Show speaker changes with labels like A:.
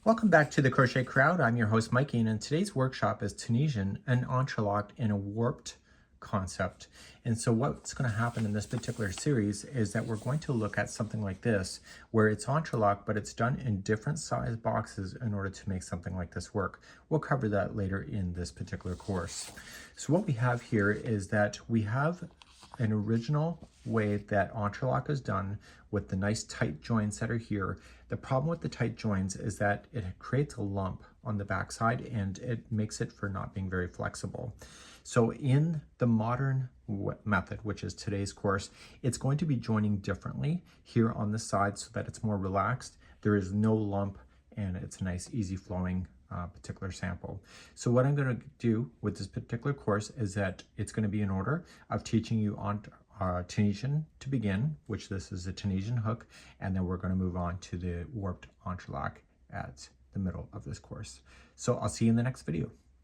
A: Welcome back to the Crochet Crowd. I'm your host Mikey, and today's workshop is Tunisian, an entrelac in a warped concept. And so what's going to happen in this particular series is that we're going to look at something like this, where it's entrelac, but it's done in different size boxes in order to make something like this work. We'll cover that later in this particular course. So what we have here is that we have an original way that entrelac is done with the nice tight joints that are here. The problem with the tight joints is that it creates a lump on the backside and it makes it for not being very flexible. So in the modern method, which is today's course, it's going to be joining differently here on the side so that it's more relaxed. There is no lump and it's a nice easy flowing particular sample. So what I'm going to do with this particular course is that it's going to be in order of teaching you on Tunisian to begin, which this is a Tunisian hook, and then we're going to move on to the warped entrelac at the middle of this course. So I'll see you in the next video.